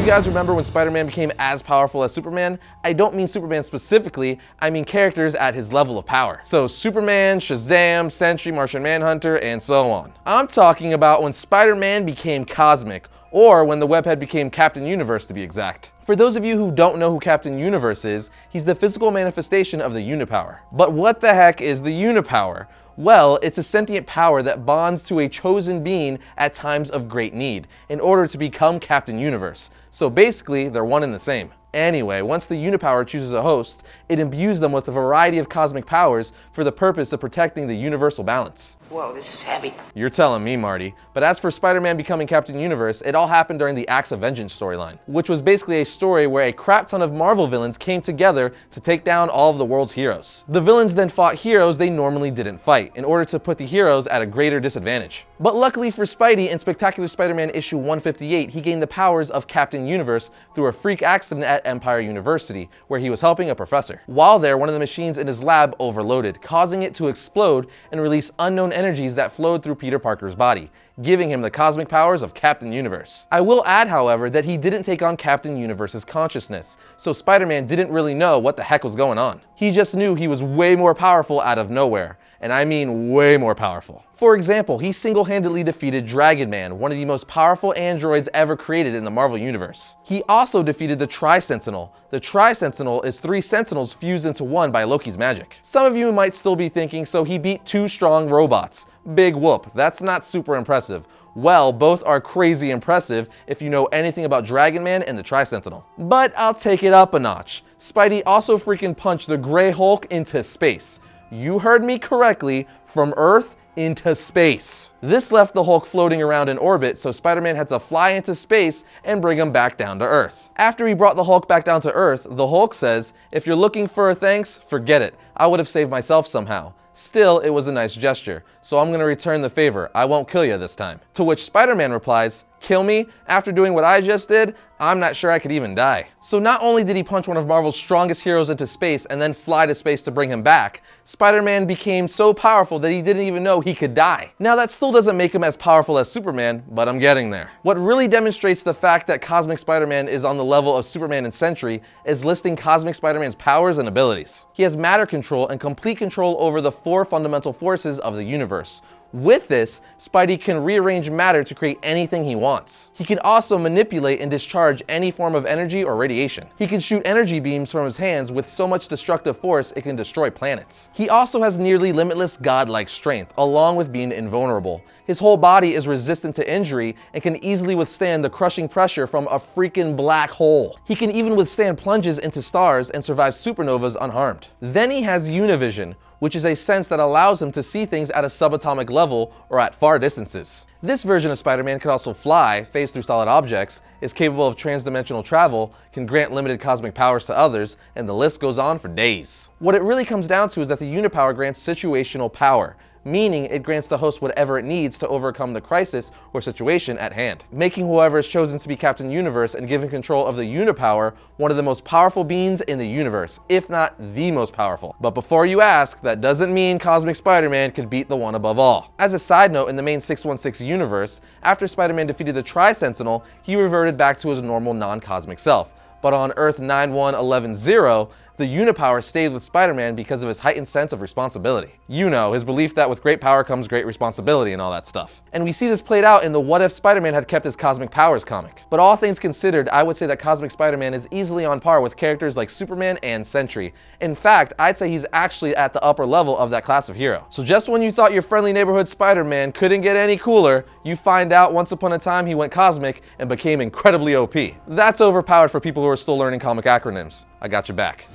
you guys remember when Spider-Man became as powerful as Superman, I don't mean Superman specifically, I mean characters at his level of power. So Superman, Shazam, Sentry, Martian Manhunter, and so on. I'm talking about when Spider-Man became cosmic, or when the webhead became Captain Universe to be exact. For those of you who don't know who Captain Universe is, he's the physical manifestation of the Uni-Power. But what the heck is the Uni-Power? Well, it's a sentient power that bonds to a chosen being at times of great need in order to become Captain Universe. So basically, they're one and the same. Anyway, once the Uni-Power chooses a host, it imbues them with a variety of cosmic powers for the purpose of protecting the universal balance. Whoa, this is heavy. You're telling me, Marty. But as for Spider-Man becoming Captain Universe, it all happened during the Acts of Vengeance storyline, which was basically a story where a crap ton of Marvel villains came together to take down all of the world's heroes. The villains then fought heroes they normally didn't fight, in order to put the heroes at a greater disadvantage. But luckily for Spidey, in Spectacular Spider-Man issue 158, he gained the powers of Captain Universe through a freak accident at Empire University, where he was helping a professor. While there, one of the machines in his lab overloaded, causing it to explode and release unknown energies that flowed through Peter Parker's body, giving him the cosmic powers of Captain Universe. I will add, however, that he didn't take on Captain Universe's consciousness, so Spider-Man didn't really know what the heck was going on. He just knew he was way more powerful out of nowhere, and I mean way more powerful. For example, he single-handedly defeated Dragon Man, one of the most powerful androids ever created in the Marvel Universe. He also defeated the Tri Sentinel. The Tri Sentinel is 3 Sentinels fused into one by Loki's magic. Some of you might still be thinking, so he beat 2 strong robots. Big whoop, that's not super impressive. Well, both are crazy impressive if you know anything about Dragon Man and the Tri Sentinel. But I'll take it up a notch. Spidey also freaking punched the Grey Hulk into space. You heard me correctly, from Earth into space. This left the Hulk floating around in orbit, so Spider-Man had to fly into space and bring him back down to Earth. After he brought the Hulk back down to Earth, the Hulk says, "If you're looking for a thanks, forget it. I would have saved myself somehow." Still, it was a nice gesture, so I'm gonna return the favor. I won't kill you this time. To which Spider-Man replies, "Kill me? After doing what I just did? I'm not sure I could even die." So not only did he punch one of Marvel's strongest heroes into space and then fly to space to bring him back, Spider-Man became so powerful that he didn't even know he could die. Now that still doesn't make him as powerful as Superman, but I'm getting there. What really demonstrates the fact that Cosmic Spider-Man is on the level of Superman and Sentry is listing Cosmic Spider-Man's powers and abilities. He has matter control and complete control over the 4 fundamental forces of the universe. With this, Spidey can rearrange matter to create anything he wants. He can also manipulate and discharge any form of energy or radiation. He can shoot energy beams from his hands with so much destructive force it can destroy planets. He also has nearly limitless godlike strength, along with being invulnerable. His whole body is resistant to injury and can easily withstand the crushing pressure from a freaking black hole. He can even withstand plunges into stars and survive supernovas unharmed. Then he has Univision, which is a sense that allows him to see things at a subatomic level or at far distances. This version of Spider-Man can also fly, phase through solid objects, is capable of transdimensional travel, can grant limited cosmic powers to others, and the list goes on for days. What it really comes down to is that the Uni-Power grants situational power, meaning it grants the host whatever it needs to overcome the crisis or situation at hand, making whoever is chosen to be Captain Universe and given control of the Uni-Power one of the most powerful beings in the universe, if not the most powerful. But before you ask, that doesn't mean Cosmic Spider-Man could beat the one above all. As a side note, in the main 616 universe, after Spider-Man defeated the Tri Sentinel, he reverted back to his normal non-cosmic self. But on Earth 91110, the Uni-Power stayed with Spider-Man because of his heightened sense of responsibility. You know, his belief that with great power comes great responsibility and all that stuff. And we see this played out in the What If Spider-Man Had Kept His Cosmic Powers comic. But all things considered, I would say that Cosmic Spider-Man is easily on par with characters like Superman and Sentry. In fact, I'd say he's actually at the upper level of that class of hero. So just when you thought your friendly neighborhood Spider-Man couldn't get any cooler, you find out once upon a time he went cosmic and became incredibly OP. That's overpowered for people who are still learning comic acronyms. I got your back.